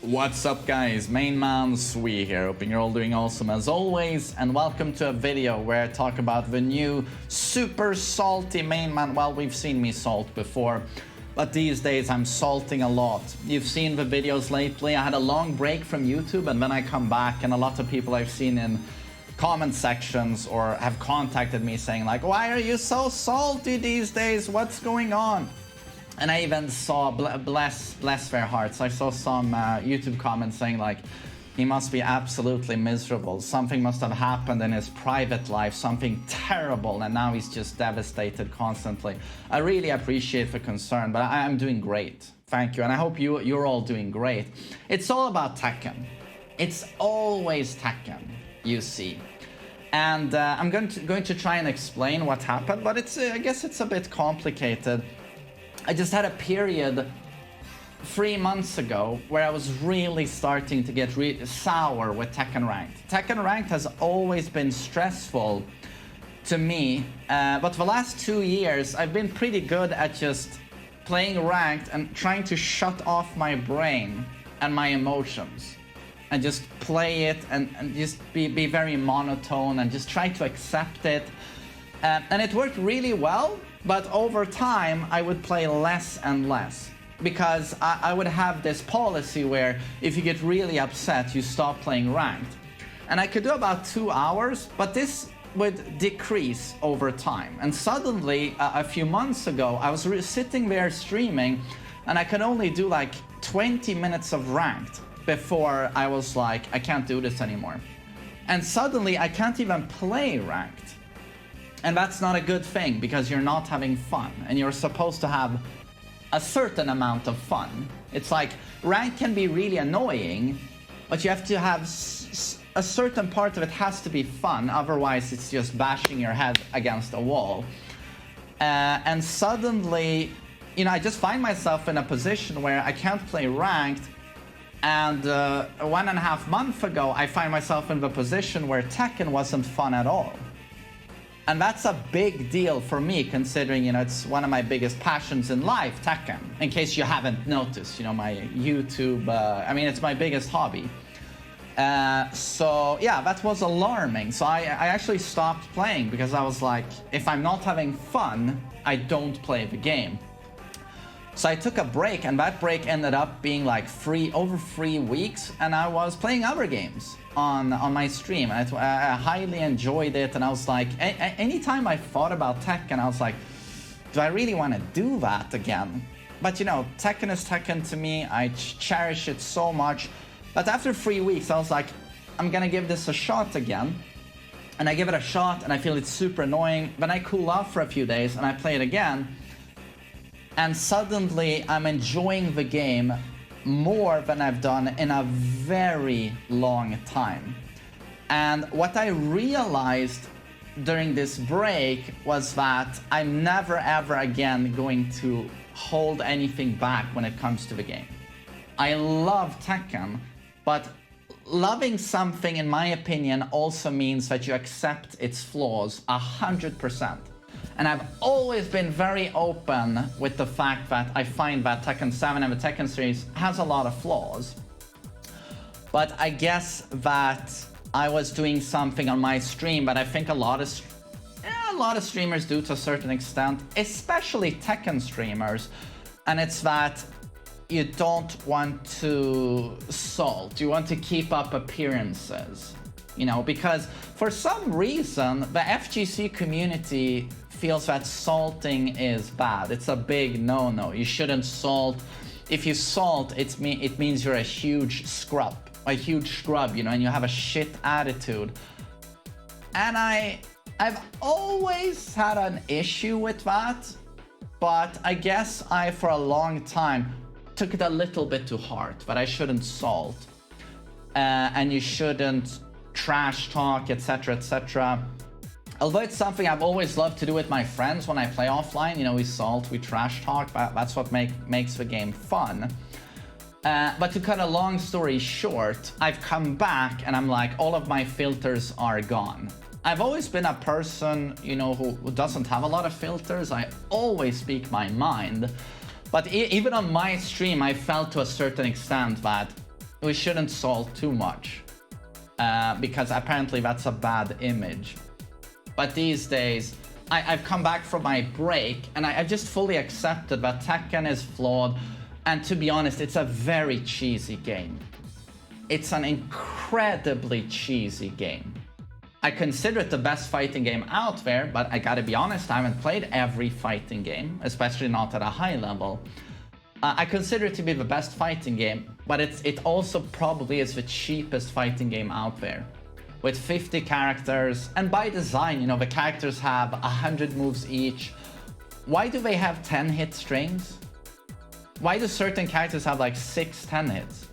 What's up guys, TheMainManSWE here, hoping you're all doing awesome as always, and welcome to a video where I talk about the new super salty main man. Well, we've seen me salt before, but these days I'm salting a lot. You've seen the videos lately. I had a long break from YouTube and then I come back, and a lot of people I've seen in comment sections or have contacted me saying like, why are you so salty these days, what's going on? And I even saw, bless their hearts, I saw some YouTube comments saying like, he must be absolutely miserable. Something must have happened in his private life, something terrible, and now he's just devastated constantly. I really appreciate the concern, but I'm doing great. Thank you, and I hope you're all doing great. It's all about Tekken. It's always Tekken, you see. And I'm going to try and explain what happened, but I guess it's a bit complicated. I just had a period 3 months ago where I was really starting to get sour with Tekken Ranked. Tekken Ranked has always been stressful to me, but the last 2 years I've been pretty good at just playing Ranked and trying to shut off my brain and my emotions and just play it and just be very monotone and just try to accept it. And it worked really well. But over time, I would play less and less because I would have this policy where if you get really upset, you stop playing ranked. And I could do about 2 hours, but this would decrease over time. And suddenly, a few months ago, I was sitting there streaming and I could only do like 20 minutes of ranked before I was like, I can't do this anymore. And suddenly, I can't even play ranked. And that's not a good thing because you're not having fun and you're supposed to have a certain amount of fun. It's like rank can be really annoying, but you have to have a certain part of it has to be fun. Otherwise, it's just bashing your head against a wall. And suddenly, you know, I just find myself in a position where I can't play ranked. And 1.5 months ago, I find myself in the position where Tekken wasn't fun at all. And that's a big deal for me, considering, you know, it's one of my biggest passions in life, Tekken. In case you haven't noticed, you know, my YouTube, I mean, it's my biggest hobby. So, yeah, that was alarming. So I actually stopped playing because I was like, if I'm not having fun, I don't play the game. So I took a break, and that break ended up being like over 3 weeks, and I was playing other games on my stream. I highly enjoyed it, and I was like, anytime I thought about Tekken, I was like, do I really want to do that again? But you know, Tekken is Tekken to me. I cherish it so much. But after 3 weeks, I was like, I'm gonna give this a shot again. And I give it a shot, and I feel it's super annoying. Then I cool off for a few days, and I play it again. And suddenly, I'm enjoying the game more than I've done in a very long time. And what I realized during this break was that I'm never ever again going to hold anything back when it comes to the game. I love Tekken, but loving something, in my opinion, also means that you accept its flaws 100%. And I've always been very open with the fact that I find that Tekken 7 and the Tekken series has a lot of flaws. But I guess that I was doing something on my stream that I think a lot of streamers do to a certain extent, especially Tekken streamers. And it's that you don't want to salt, you want to keep up appearances. You know, because for some reason, the FGC community feels that salting is bad. It's a big no-no. You shouldn't salt. If you salt, it means you're a huge scrub, you know, and you have a shit attitude. And I've always had an issue with that, but I guess I, for a long time, took it a little bit to heart, that I shouldn't salt. And you shouldn't trash talk, etc., etc. Although it's something I've always loved to do with my friends when I play offline, you know, we salt, we trash talk, that's what makes the game fun. But to cut a long story short, I've come back and I'm like, all of my filters are gone. I've always been a person, you know, who doesn't have a lot of filters. I always speak my mind. But even on my stream, I felt to a certain extent that we shouldn't salt too much, because apparently that's a bad image. But these days, I've come back from my break, and I've just fully accepted that Tekken is flawed, and to be honest, it's a very cheesy game. It's an incredibly cheesy game. I consider it the best fighting game out there, but I gotta be honest, I haven't played every fighting game, especially not at a high level. I consider it to be the best fighting game, but it also probably is the cheapest fighting game out there. With 50 characters, and by design, you know, the characters have 100 moves each. Why do they have 10 hit strings? Why do certain characters have like 6-10 hits?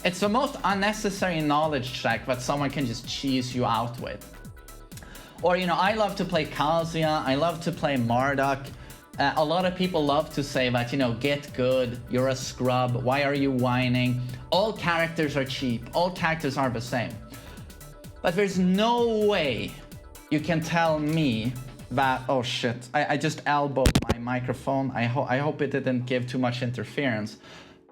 It's the most unnecessary knowledge check that someone can just cheese you out with. Or, you know, I love to play Kazuya, I love to play Marduk. A lot of people love to say that, you know, get good, you're a scrub, why are you whining? All characters are cheap, all characters are the same. But there's no way you can tell me that, oh shit, I just elbowed my microphone. I hope it didn't give too much interference.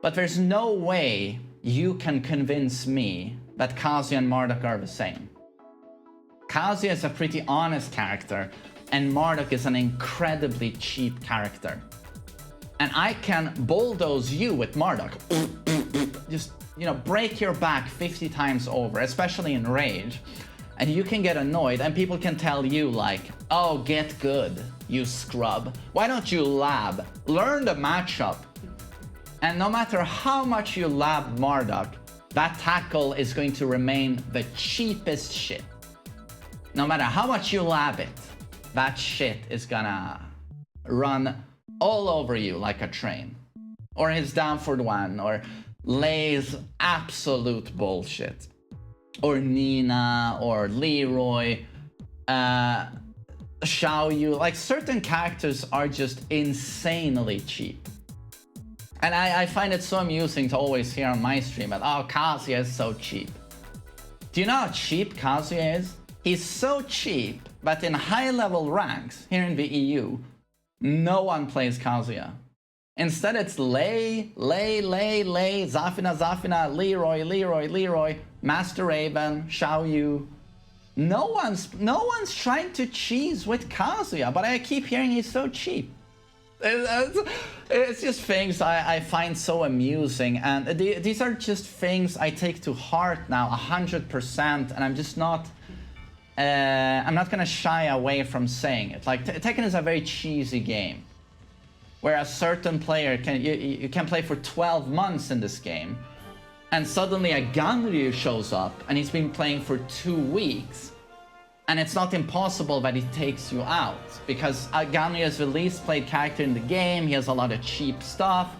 But there's no way you can convince me that Kazuya and Marduk are the same. Kazuya is a pretty honest character, and Marduk is an incredibly cheap character. And I can bulldoze you with Marduk. Just, you know, break your back 50 times over, especially in rage. And you can get annoyed, and people can tell you like, oh, get good, you scrub. Why don't you lab? Learn the matchup. And no matter how much you lab Marduk, that tackle is going to remain the cheapest shit. No matter how much you lab it, that shit is gonna run all over you like a train. Or his down for one, or Lay's absolute bullshit. Or Nina, or Leroy, Xiaoyu. Like, certain characters are just insanely cheap. And I find it so amusing to always hear on my stream that, oh, Kazuya is so cheap. Do you know how cheap Kazuya is? He's so cheap that in high-level ranks here in the EU, no one plays Kazuya. Instead, it's Lei, Zafina, Leroy, Master Raven, Xiaoyu. No one's trying to cheese with Kazuya, but I keep hearing he's so cheap. It's just things I find so amusing, and these are just things I take to heart now 100%, and I'm just not I'm not gonna shy away from saying it. Like, Tekken is a very cheesy game, where a certain player you can play for 12 months in this game, and suddenly a Ganryu shows up, and he's been playing for 2 weeks, and it's not impossible that he takes you out, because Ganryu is the least played character in the game, he has a lot of cheap stuff.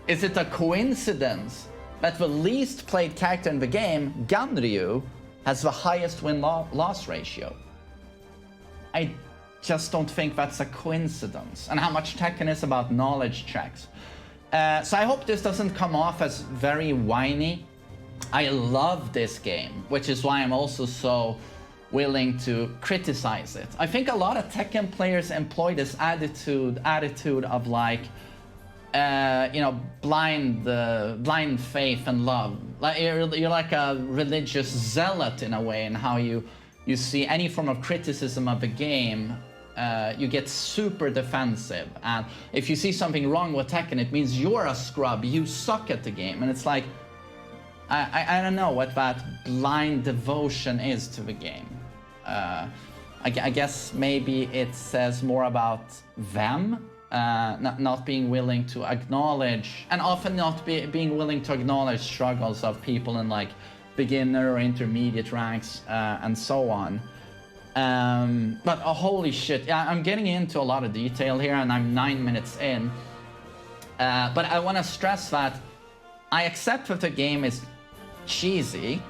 Is it a coincidence that the least played character in the game, Ganryu, has the highest win-loss ratio? I just don't think that's a coincidence. And how much Tekken is about knowledge checks. So I hope this doesn't come off as very whiny. I love this game, which is why I'm also so willing to criticize it. I think a lot of Tekken players employ this attitude of like, you know, blind faith and love. Like you're like a religious zealot in a way, in how you see any form of criticism of the game. You get super defensive, and if you see something wrong with Tekken, it means you're a scrub, you suck at the game. And it's like, I don't know what that blind devotion is to the game. I guess maybe it says more about them, not being willing to acknowledge, and often not being willing to acknowledge struggles of people in like beginner or intermediate ranks, and so on. But holy shit, yeah, I'm getting into a lot of detail here, and I'm 9 minutes in. But I want to stress that I accept that the game is cheesy,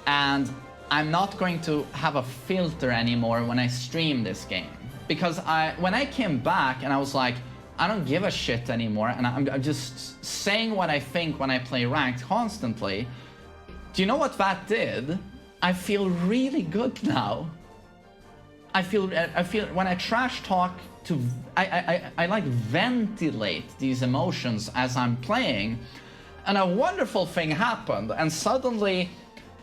and I'm not going to have a filter anymore when I stream this game. Because when I came back and I was like, I don't give a shit anymore, and I'm just saying what I think when I play ranked constantly, do you know what that did? I feel really good now. I feel when I trash talk I like ventilate these emotions as I'm playing, And a wonderful thing happened, and suddenly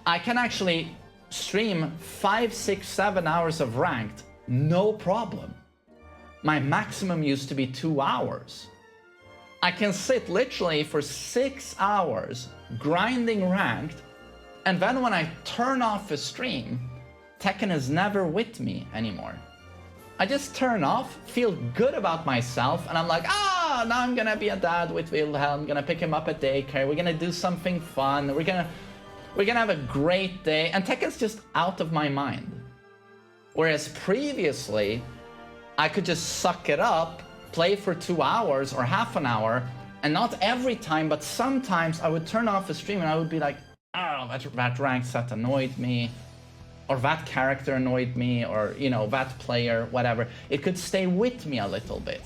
I can actually stream 5, 6, 7 hours of ranked, no problem. My maximum used to be 2 hours. I can sit literally for 6 hours grinding ranked, and then when I turn off the stream, Tekken is never with me anymore. I just turn off, feel good about myself, and I'm like, now I'm gonna be a dad with Wilhelm, I'm gonna pick him up at daycare, we're gonna do something fun, we're gonna have a great day, and Tekken's just out of my mind. Whereas previously, I could just suck it up, play for 2 hours or half an hour, and not every time, but sometimes I would turn off the stream and I would be like, oh, that rank set annoyed me, or that character annoyed me, or, you know, that player, whatever. It could stay with me a little bit.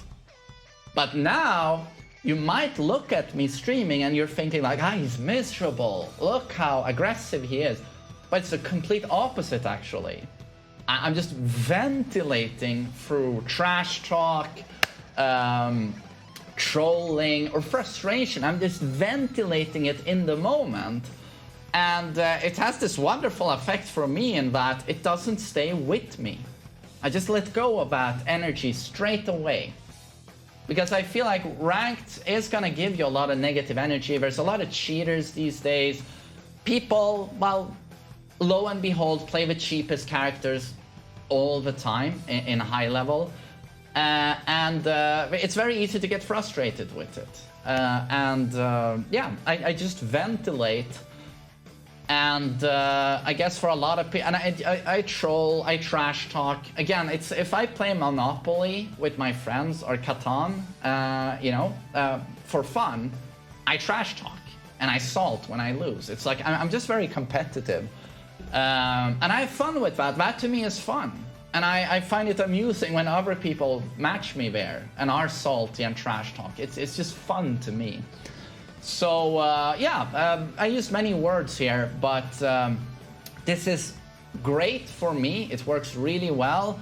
But now, you might look at me streaming and you're thinking like, he's miserable. Look how aggressive he is. But it's the complete opposite, actually. I'm just ventilating through trash talk, trolling, or frustration. I'm just ventilating it in the moment. And it has this wonderful effect for me in that it doesn't stay with me. I just let go of that energy straight away. Because I feel like ranked is going to give you a lot of negative energy. There's a lot of cheaters these days. People, well, lo and behold, play the cheapest characters all the time in high level. And it's very easy to get frustrated with it. Yeah, I just ventilate. And I guess for a lot of people, and I troll, I trash talk. Again, it's if I play Monopoly with my friends or Catan, you know, for fun, I trash talk and I salt when I lose. It's like I'm just very competitive, and I have fun with that. That to me is fun, and I find it amusing when other people match me there and are salty and trash talk. It's just fun to me. So, yeah, I use many words here, but this is great for me. It works really well.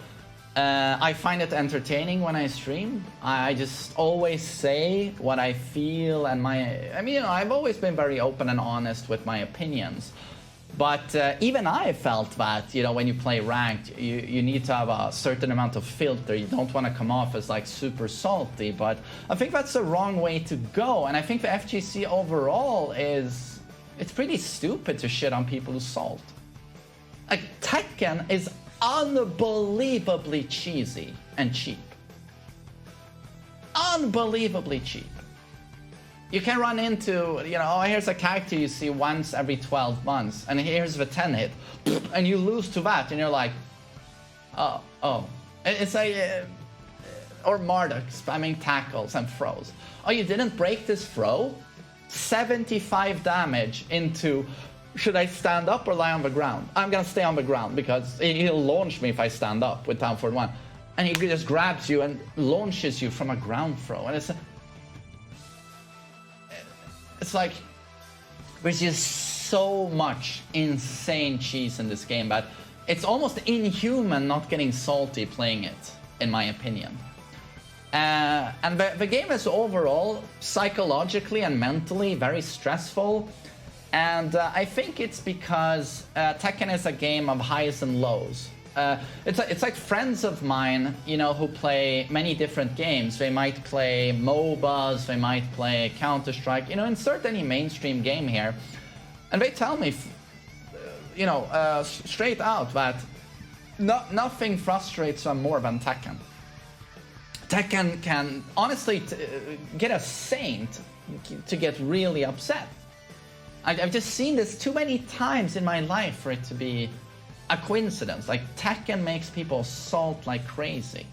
I find it entertaining when I stream. I just always say what I feel and I mean, you know, I've always been very open and honest with my opinions. But even I felt that, you know, when you play ranked, you need to have a certain amount of filter. You don't want to come off as like super salty, but I think that's the wrong way to go. And I think the FGC overall it's pretty stupid to shit on people who salt. Like, Tekken is unbelievably cheesy and cheap. Unbelievably cheap. You can run into, you know, oh, here's a character you see once every 12 months, and here's the 10 hit, and you lose to that, and you're like, oh. It's like, or Marduk spamming tackles and throws. Oh, you didn't break this throw? 75 damage into, should I stand up or lie on the ground? I'm gonna stay on the ground because he'll launch me if I stand up with down forward 1. And he just grabs you and launches you from a ground throw, and it's like, there's just so much insane cheese in this game that it's almost inhuman not getting salty playing it, in my opinion. And the game is overall, psychologically and mentally, very stressful. And I think it's because Tekken is a game of highs and lows. It's like friends of mine, you know, who play many different games. They might play MOBAs, they might play Counter-Strike, you know, insert any mainstream game here. And they tell me, you know, straight out that nothing frustrates them more than Tekken. Tekken can honestly get a saint to get really upset. I've just seen this too many times in my life for it to be a coincidence. Like, Tekken makes people salt like crazy.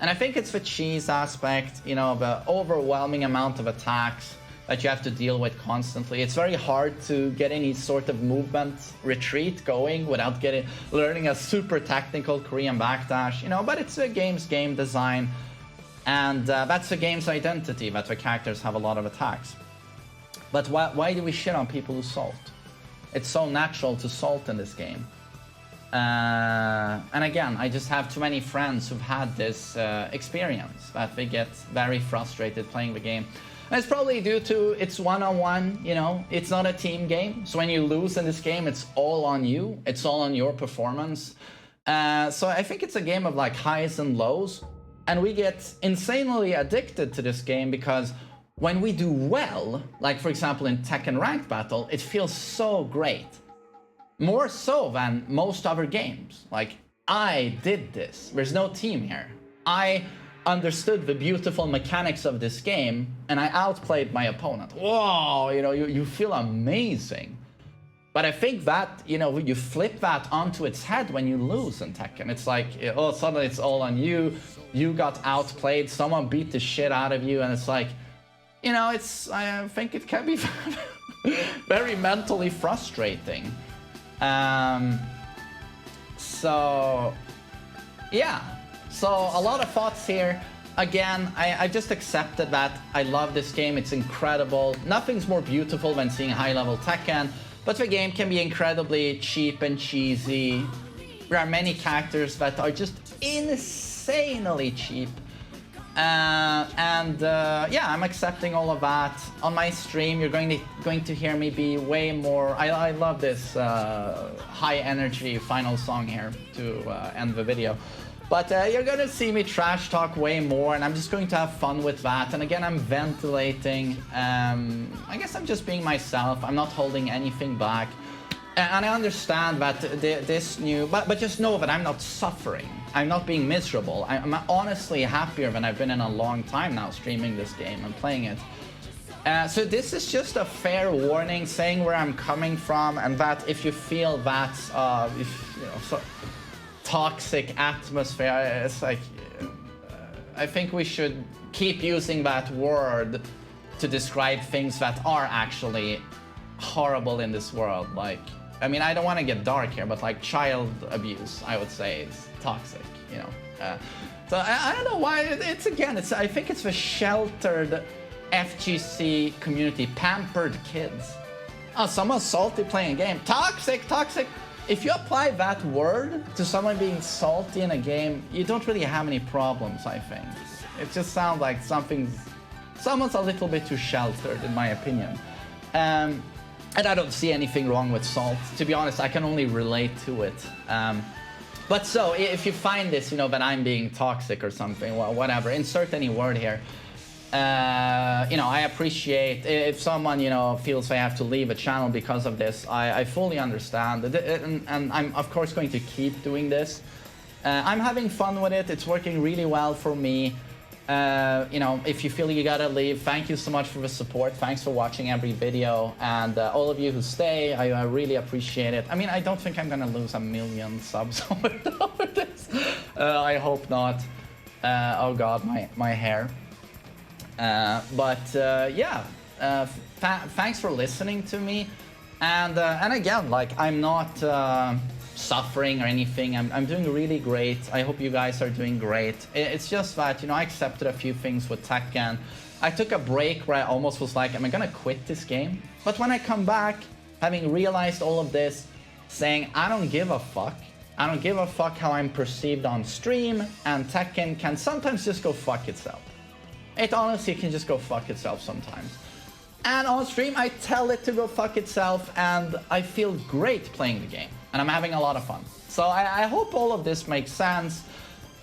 And I think it's the cheese aspect, you know, the overwhelming amount of attacks that you have to deal with constantly. It's very hard to get any sort of movement retreat going without learning a super technical Korean backdash, you know, but it's a game's game design. And that's the game's identity, that the characters have a lot of attacks. But why do we shit on people who salt? It's so natural to salt in this game. And again, I just have too many friends who've had this experience, that they get very frustrated playing the game. And it's probably due to it's one-on-one, you know, it's not a team game. So when you lose in this game, it's all on you. It's all on your performance. So I think it's a game of like highs and lows. And we get insanely addicted to this game because when we do well, like for example in Tekken Ranked Battle, it feels so great. More so than most other games. Like, I did this. There's no team here. I understood the beautiful mechanics of this game, and I outplayed my opponent. Whoa, you know, you feel amazing. But I think that, you know, you flip that onto its head when you lose in Tekken. It's like, oh, suddenly it's all on you. You got outplayed. Someone beat the shit out of you, and it's like, you know, I think it can be very mentally frustrating. So, yeah. So, a lot of thoughts here. Again, I just accepted that. I love this game. It's incredible. Nothing's more beautiful than seeing high-level Tekken, but the game can be incredibly cheap and cheesy. There are many characters that are just insanely cheap. Yeah, I'm accepting all of that. On my stream, you're going to hear me be way more... I love this high-energy final song here to end the video. But you're going to see me trash talk way more, and I'm just going to have fun with that. And again, I'm ventilating. I guess I'm just being myself. I'm not holding anything back. And I understand that this new... But just know that I'm not suffering. I'm not being miserable. I'm honestly happier than I've been in a long time now streaming this game and playing it. So this is just a fair warning, saying where I'm coming from, and that if you feel that toxic atmosphere, it's like I think we should keep using that word to describe things that are actually horrible in this world. Like, I mean, I don't want to get dark here, but like child abuse, I would say, is toxic, you know. So I don't know why. I think it's the sheltered FGC community, pampered kids. Oh, someone's salty playing a game. Toxic, toxic. If you apply that word to someone being salty in a game, you don't really have any problems, I think. It just sounds like someone's a little bit too sheltered, in my opinion. And I don't see anything wrong with salt. To be honest, I can only relate to it. But so, if you find this, you know, that I'm being toxic or something, well, whatever, insert any word here. You know, I appreciate if someone, you know, feels they have to leave a channel because of this. I fully understand, and I'm of course going to keep doing this. I'm having fun with it. It's working really well for me. You know, if you feel you gotta leave, thank you so much for the support. Thanks for watching every video, and all of you who stay, I really appreciate it. I mean, I don't think I'm gonna lose 1 million subs over this. I hope not. Oh God, my hair. Yeah, thanks for listening to me, and again, like, I'm not suffering or anything. I'm doing really great. I hope you guys are doing great. It's just that, you know, I accepted a few things with Tekken. I took a break where I almost was like, am I gonna quit this game? But when I come back, having realized all of this, saying I don't give a fuck. I don't give a fuck how I'm perceived on stream, and Tekken can sometimes just go fuck itself. It honestly can just go fuck itself sometimes. And on stream, I tell it to go fuck itself, and I feel great playing the game. And I'm having a lot of fun. So I hope all of this makes sense,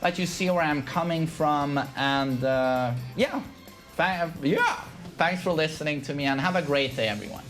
that you see where I'm coming from, and yeah. Thanks for listening to me, and have a great day, everyone.